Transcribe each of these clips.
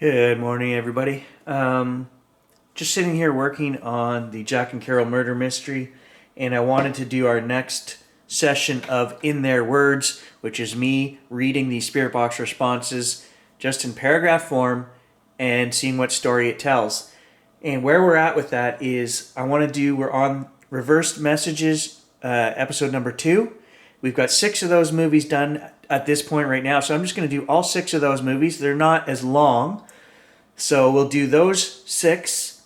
Good morning, everybody. Just sitting here working on the Jack and Carol murder mystery, and I wanted to do our next session of In Their Words, which is me reading the Spirit Box responses just in paragraph form and seeing what story it tells. And where we're at with that is we're on Reversed Messages, episode number 2. We've got 6 of those movies done at this point right now, so I'm just going to do all 6 of those movies. They're not as long. So we'll do those 6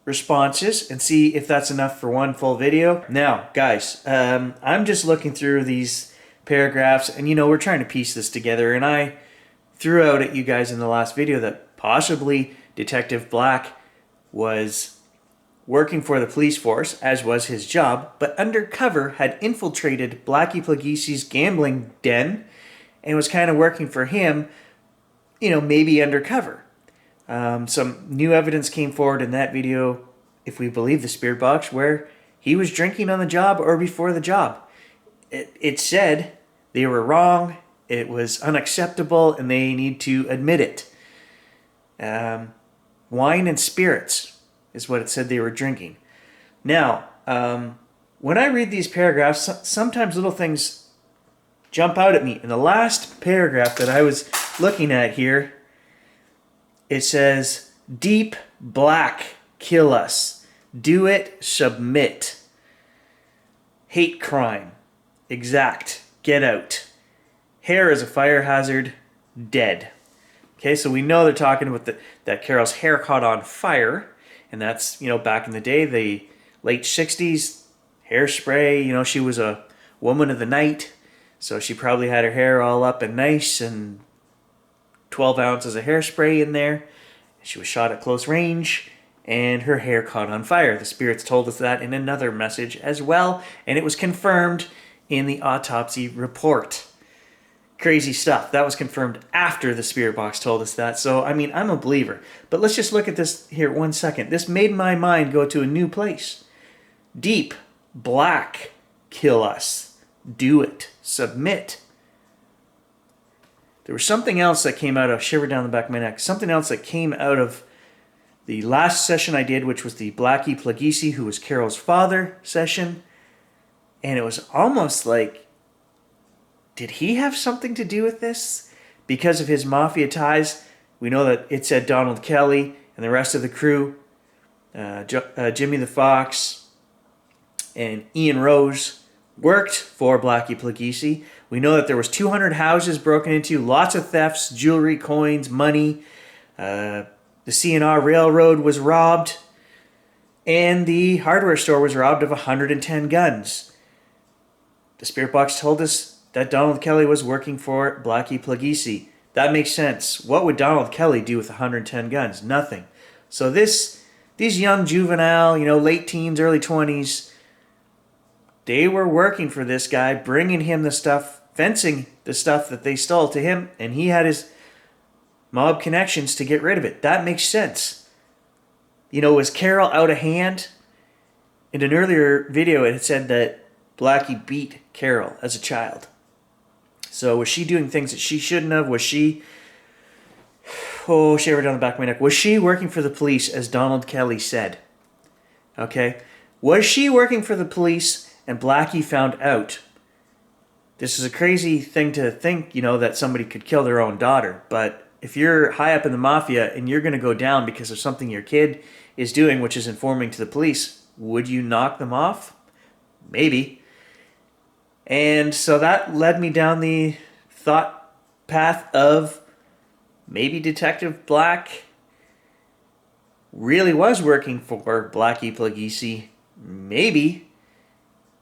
responses and see if that's enough for one full video. Now, guys, I'm just looking through these paragraphs, and we're trying to piece this together, and I threw out at you guys in the last video that possibly Detective Black was working for the police force, as was his job, but undercover had infiltrated Blackie Plagisi's gambling den and was kind of working for him, maybe undercover. Some new evidence came forward in that video, if we believe the Spirit Box, where he was drinking on the job or before the job. It said they were wrong, it was unacceptable, and they need to admit it. Wine and spirits is what it said they were drinking. Now, when I read these paragraphs, sometimes little things jump out at me. In the last paragraph that I was looking at here, it says, deep black, kill us. Do it, submit. Hate crime. Exact. Get out. Hair is a fire hazard. Dead. Okay, so we know they're talking about that Carol's hair caught on fire. And that's, back in the day, the late 60s, hairspray. She was a woman of the night. So she probably had her hair all up and nice and 12 ounces of hairspray in there. She was shot at close range, and her hair caught on fire. The spirits told us that in another message as well, and it was confirmed in the autopsy report. Crazy stuff. That was confirmed after the Spirit Box told us that. So, I'm a believer. But let's just look at this here 1 second. This made my mind go to a new place. Deep, black, kill us. Do it. Submit. There was something else that came out of, shiver down the back of my neck, something else that came out of the last session I did, which was the Blackie Plagisi, who was Carol's father, session. And it was almost like, did he have something to do with this? Because of his mafia ties, we know that it said Donald Kelly and the rest of the crew, Jimmy the Fox and Ian Rose, worked for Blackie Plagisi. We know that there was 200 houses broken into, lots of thefts, jewelry, coins, money. The C&R Railroad was robbed, and the hardware store was robbed of 110 guns. The Spirit Box told us that Donald Kelly was working for Blackie Plagisi. That makes sense. What would Donald Kelly do with 110 guns? Nothing. So these young juvenile, late teens, early 20s, they were working for this guy, bringing him the stuff, fencing the stuff that they stole to him, and he had his mob connections to get rid of it. That makes sense. Was Carol out of hand? In an earlier video, it had said that Blackie beat Carol as a child. So was she doing things that she shouldn't have? Was she... Oh, shiver down the back of my neck. Was she working for the police, as Donald Kelly said? Okay. Was she working for the police and Blackie found out? This is a crazy thing to think, that somebody could kill their own daughter. But if you're high up in the mafia and you're going to go down because of something your kid is doing, which is informing to the police, would you knock them off? Maybe. And so that led me down the thought path of maybe Detective Black really was working for Blackie Plagisi. Maybe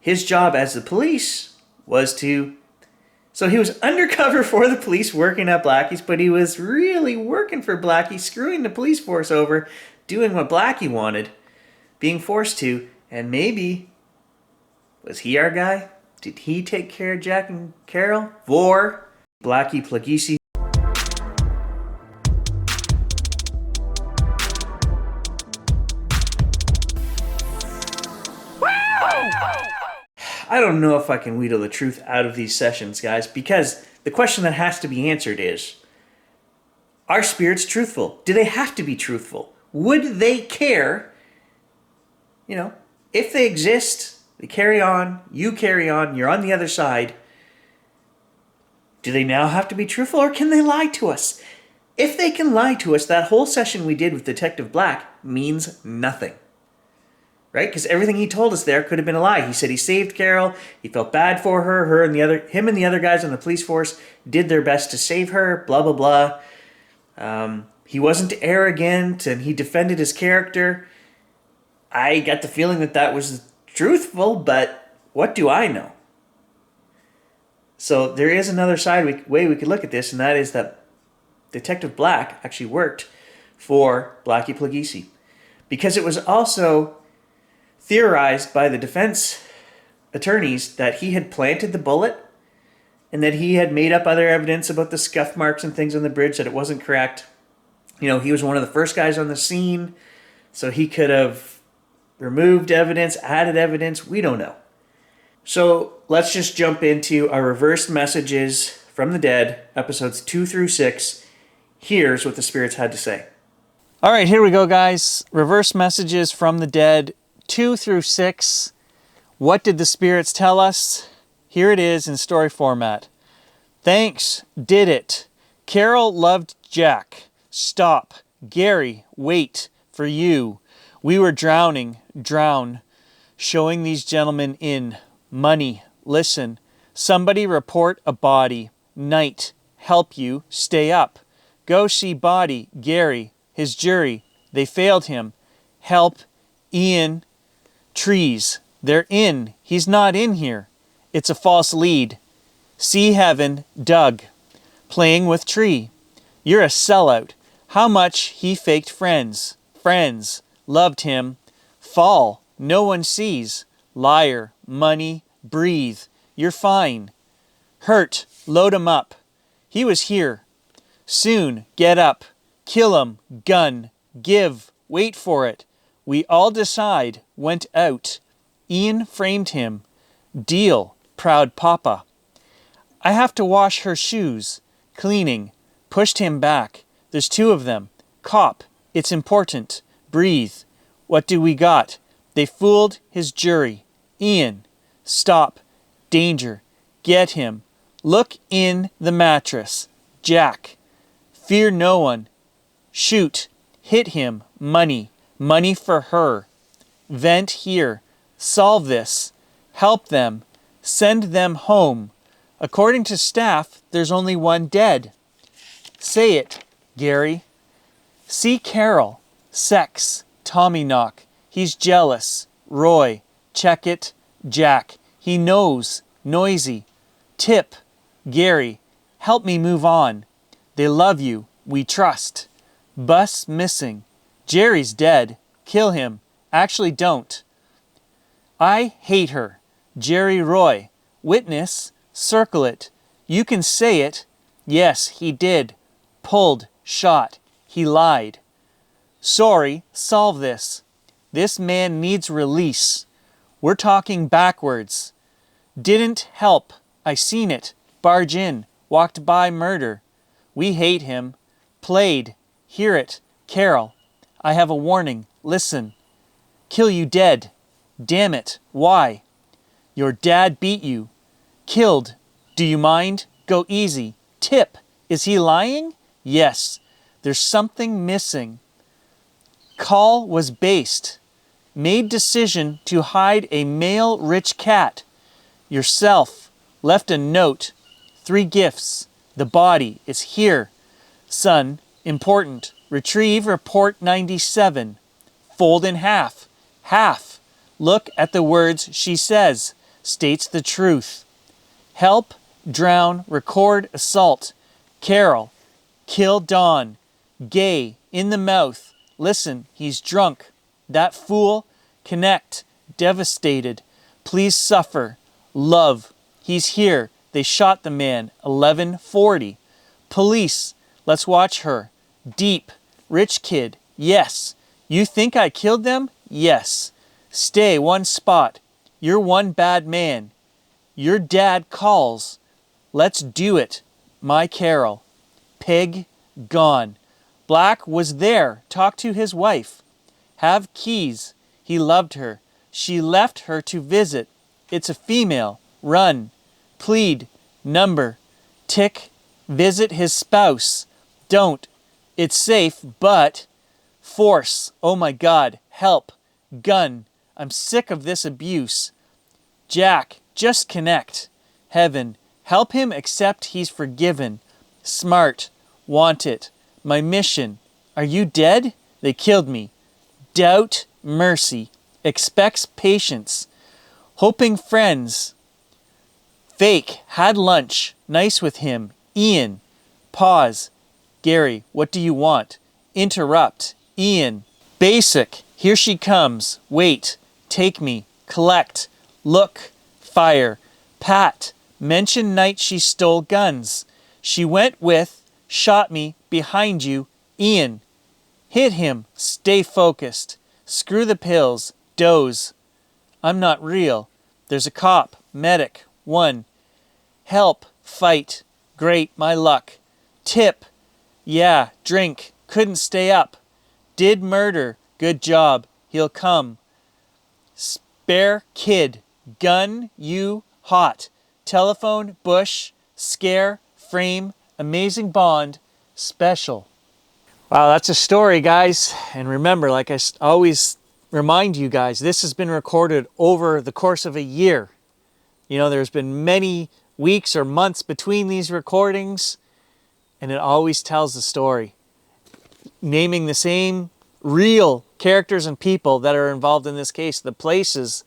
his job as the police was to... So he was undercover for the police working at Blackie's, but he was really working for Blackie, screwing the police force over, doing what Blackie wanted, being forced to, and maybe... Was he our guy? Did he take care of Jack and Carol? For Blackie Plagisi. I don't know if I can wheedle the truth out of these sessions, guys, because the question that has to be answered is, Are spirits truthful? Do they have to be truthful? Would they care, if they exist, they carry on, you carry on, you're on the other side. Do they now have to be truthful, or can they lie to us? If they can lie to us, that whole session we did with Detective Black means nothing. Right? Because everything he told us there could have been a lie. He said he saved Carol, he felt bad for her, him and the other guys on the police force did their best to save her, blah, blah, blah. He wasn't arrogant, and he defended his character. I got the feeling that was truthful, but what do I know? So there is another way we could look at this, and that is that Detective Black actually worked for Blackie Plagisi. Because it was also theorized by the defense attorneys that he had planted the bullet and that he had made up other evidence about the scuff marks and things on the bridge, that it wasn't correct. He was one of the first guys on the scene, so he could have removed evidence, added evidence. We don't know. So let's just jump into our reversed messages from the dead, episodes 2 through 6. Here's what the spirits had to say. All right, here we go, guys. Reverse messages from the dead, 2 through 6. What did the spirits tell us? Here it is in story format. Thanks, did it. Carol loved Jack. Stop. Gary, wait. For you. We were drowning. Drown. Showing these gentlemen in. Money. Listen. Somebody report a body. Night. Help you. Stay up. Go see body. Gary. His jury. They failed him. Help. Ian. Trees. They're in. He's not in here. It's a false lead. See heaven. Doug. Playing with tree. You're a sellout. How much he faked friends. Friends. Loved him. Fall. No one sees. Liar. Money. Breathe. You're fine. Hurt. Load him up. He was here. Soon. Get up. Kill him. Gun. Give. Wait for it. We all decide. Went out. Ian framed him. Deal. Proud papa. I have to wash her shoes. Cleaning. Pushed him back. There's 2 of them. Cop. It's important. Breathe. What do we got? They fooled his jury. Ian. Stop. Danger. Get him. Look in the mattress. Jack. Fear no one. Shoot. Hit him. Money. Money for her. Vent here. Solve this. Help them. Send them home. According to staff, there's only 1 dead. Say it, Gary. See Carol. Sex. Tommy knock. He's jealous. Roy. Check it. Jack. He knows. Noisy. Tip. Gary. Help me move on. They love you. We trust. Bus missing. Jerry's dead. Kill him. Actually don't. I hate her. Jerry Roy. Witness. Circle it. You can say it. Yes, he did. Pulled. Shot. He lied. Sorry. Solve this. This man needs release. We're talking backwards. Didn't help. I seen it. Barge in. Walked by murder. We hate him. Played. Hear it. Carol. I have a warning. Listen. Kill you dead. Damn it. Why? Your dad beat you. Killed. Do you mind? Go easy. Tip. Is he lying? Yes. There's something missing. Call was based. Made decision to hide a male rich cat. Yourself. Left a note. 3 gifts. The body is here. Son. Important. Retrieve report 97. Fold in half. Half. Look at the words she says. States the truth. Help, drown, record assault. Carol. Kill Don. Gay. In the mouth. Listen, he's drunk. That fool. Connect. Devastated. Please suffer. Love. He's here. They shot the man. 11:40. Police. Let's watch her. Deep. Rich kid. Yes. You think I killed them? Yes. Stay 1 spot. You're one bad man. Your dad calls. Let's do it. My Carol. Peg. Gone. Black was there. Talk to his wife. Have keys. He loved her. She left her to visit. It's a female. Run. Plead. Number. Tick. Visit his spouse. Don't. It's safe, but... Force. Oh my God. Help. Gun. I'm sick of this abuse. Jack. Just connect. Heaven. Help him accept he's forgiven. Smart. Want it. My mission. Are you dead? They killed me. Doubt. Mercy. Expects patience. Hoping friends. Fake. Had lunch. Nice with him. Ian. Pause. Gary. What do you want? Interrupt. Ian. Basic. Here she comes. Wait. Take me. Collect. Look. Fire. Pat. Mention night she stole guns. She went with. Shot me. Behind you. Ian. Hit him. Stay focused. Screw the pills. Doze. I'm not real. There's a cop. Medic. One. Help. Fight. Great. My luck. Tip. Yeah. Drink. Couldn't stay up. Did murder. Good job. He'll come. Spare kid. Gun. You. Hot. Telephone. Bush. Scare. Frame. Amazing bond. Special. Wow, that's a story, guys. And remember, like I always remind you guys, this has been recorded over the course of a year. You know, there's been many weeks or months between these recordings, and it always tells the story, naming the same real characters and people that are involved in this case, the places,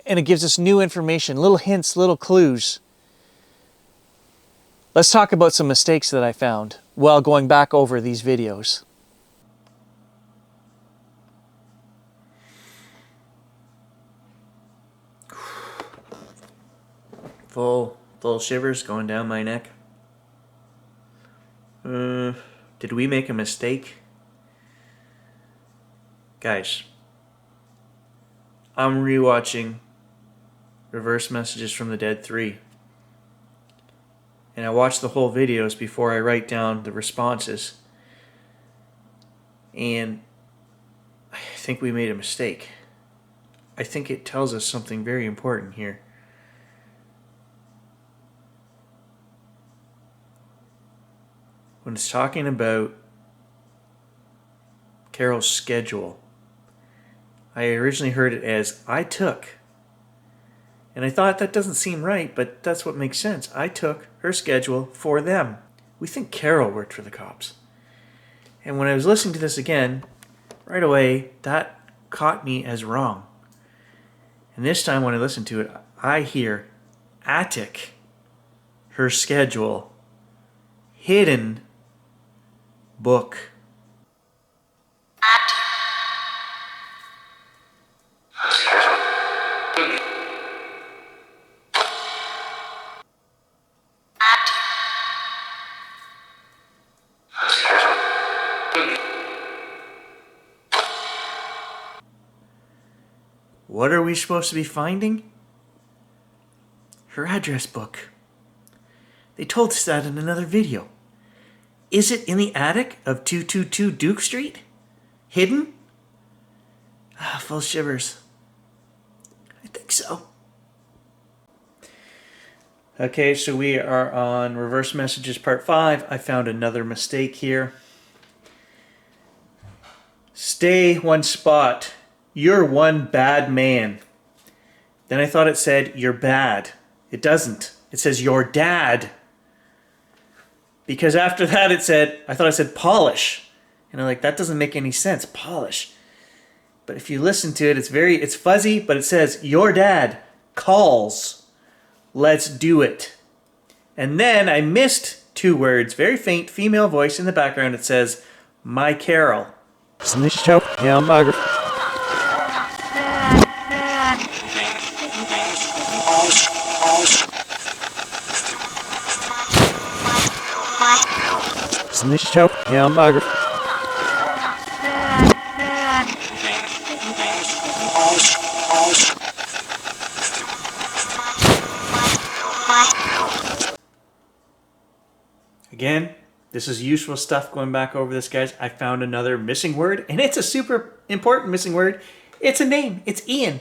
and it gives us new information, little hints, little clues. Let's talk about some mistakes that I found while going back over these videos. Full shivers going down my neck. Did we make a mistake? Guys, I'm rewatching Reverse Messages from the Dead 3. And I watch the whole videos before I write down the responses. And I think we made a mistake. I think it tells us something very important here. When it's talking about Carol's schedule, I originally heard it as I took. And I thought that doesn't seem right, but that's what makes sense. I took her schedule for them. We think Carol worked for the cops. And when I was listening to this again, right away, that caught me as wrong. And this time when I listen to it, I hear attic, her schedule, hidden, book. What are we supposed to be finding? Her address book. They told us that in another video. Is it in the attic of 222 Duke Street? Hidden? Full shivers. I think so. Okay, so we are on Reverse Messages Part 5. I found another mistake here. Stay one spot. You're one bad man. Then I thought it said you're bad. It doesn't. It says your dad. Because after that I thought it said polish. And I'm like, that doesn't make any sense. Polish. But if you listen to it, it's fuzzy, but it says your dad calls. Let's do it. And then I missed two words, very faint female voice in the background. It says, my Carol. Again, This is useful stuff going back over this, guys. I found another missing word, and it's a super important missing word. It's a name. It's Ian.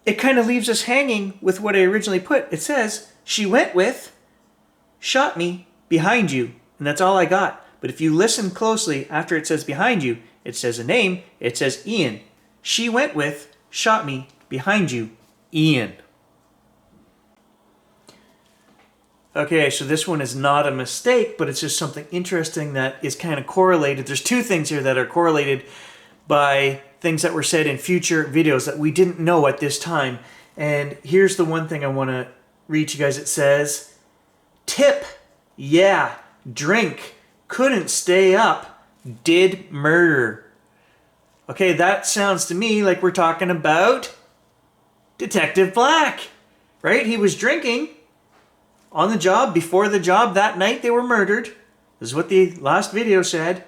It kind of leaves us hanging with what I originally put. It says, she went with, shot me behind you. And that's all I got. But if you listen closely, after it says behind you, it says a name. It says Ian. She went with, shot me behind you, Ian. Okay, so this one is not a mistake, but it's just something interesting that is kind of correlated. There's two things here that are correlated by things that were said in future videos that we didn't know at this time. And here's the one thing I want to read to you guys. It says, tip, yeah, drink, couldn't stay up, did murder. Okay, that sounds to me like we're talking about Detective Black, right? He was drinking on the job, before the job, that night they were murdered. This is what the last video said.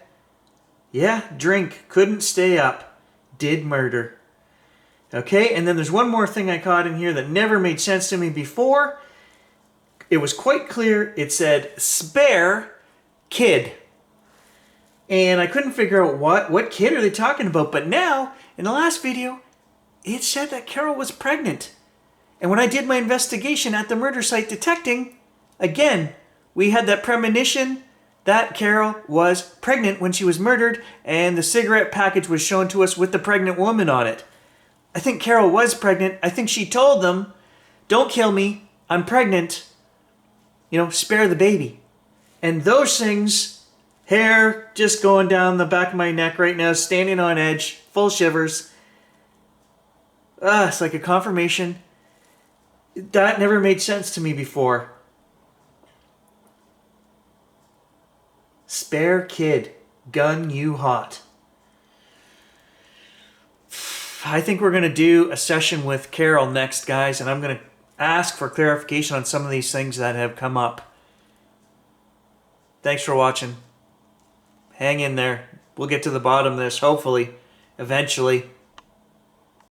Yeah, drink, couldn't stay up, did murder. Okay, and then there's one more thing I caught in here that never made sense to me before. It was quite clear. It said, spare kid. And I couldn't figure out what kid are they talking about. But now, in the last video, it said that Carol was pregnant. And when I did my investigation at the murder site detecting, again, we had that premonition that Carol was pregnant when she was murdered, and the cigarette package was shown to us with the pregnant woman on it. I think Carol was pregnant. I think she told them, don't kill me, I'm pregnant. You know, spare the baby. And those things, hair just going down the back of my neck right now, standing on edge, full shivers. It's like a confirmation. That never made sense to me before. Spare kid, gun you hot. I think we're going to do a session with Carol next, guys, and I'm going to ask for clarification on some of these things that have come up. Thanks for watching. Hang in there. We'll get to the bottom of this, hopefully, eventually.